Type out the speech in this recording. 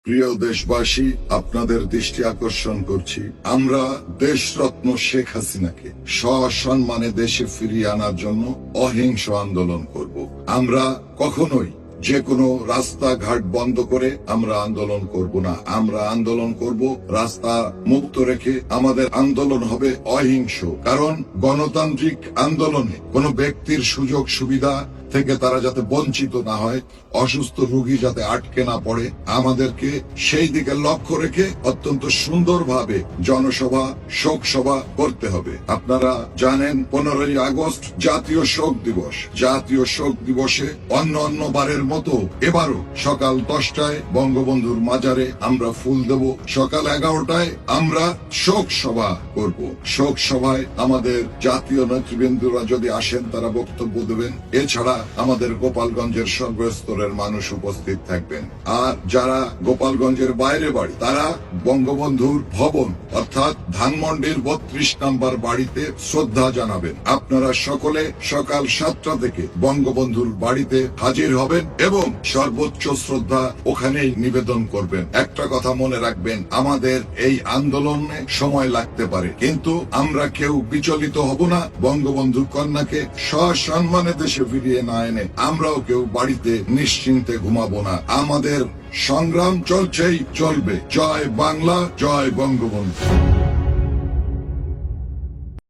প্রিয় দেশবাসী, আপনাদের দৃষ্টি আকর্ষণ করছি, আমরা দেশরত্ন শেখ হাসিনাকে সসম্মানে দেশে ফিরিয়ে আনার জন্য অহিংস আন্দোলন করব। আমরা কখনোই যে কোনো রাস্তাঘাট বন্ধ করে আমরা আন্দোলন করব না। আমরা আন্দোলন করব রাস্তা মুক্ত রেখে। আমাদের আন্দোলন হবে অহিংস, কারণ গণতান্ত্রিক আন্দোলনে কোনো ব্যক্তির সুযোগ সুবিধা থেকে তারা যাতে বঞ্চিত না হয়, অসুস্থ রোগী যাতে আটকে না পড়ে, আমাদেরকে সেই দিকে লক্ষ্য রেখে অত্যন্ত সুন্দরভাবে জনসভা, শোক সভা করতে হবে। আপনারা জানেন 15ই আগস্ট জাতীয় শোক দিবস। জাতীয় শোক দিবসে অন্য বারের মতো এবারও সকাল 10টায় বঙ্গবন্ধুর মাজারে আমরা ফুল দেব, সকাল 11টায় আমরা শোক সভা করব। শোক সভায় আমাদের জাতীয় নেতৃবৃন্দরা যদি আসেন, তারা বক্তব্য দেবেন। এছাড়া আমাদের গোপালগঞ্জের সর্বস্তরের মানুষ উপস্থিত থাকবেন। আর যারা গোপালগঞ্জের বাইরে বাড়ি, তারা বঙ্গবন্ধুর ভবন অর্থাৎ ধানমন্ডির 32 নম্বর বাড়িতে শ্রদ্ধা জানাবেন। আপনারা সকলে সকাল 7টা থেকে বঙ্গবন্ধুর বাড়িতে হাজির হবেন এবং সর্বোচ্চ শ্রদ্ধা ওখানেই নিবেদন করবেন। একটা কথা মনে রাখবেন, আমাদের এই আন্দোলনে সময় লাগতে পারে, কিন্তু আমরা কেউ বিচলিত হব না। বঙ্গবন্ধুর কন্যাকে সসম্মানে দেশে ফিরিয়ে না এনে আমরাও কেউ বাড়িতে নিশ্চিন্তে ঘুমাবো না। আমাদের সংগ্রাম চলছেই চলবে। জয় বাংলা, জয় বঙ্গবন্ধু।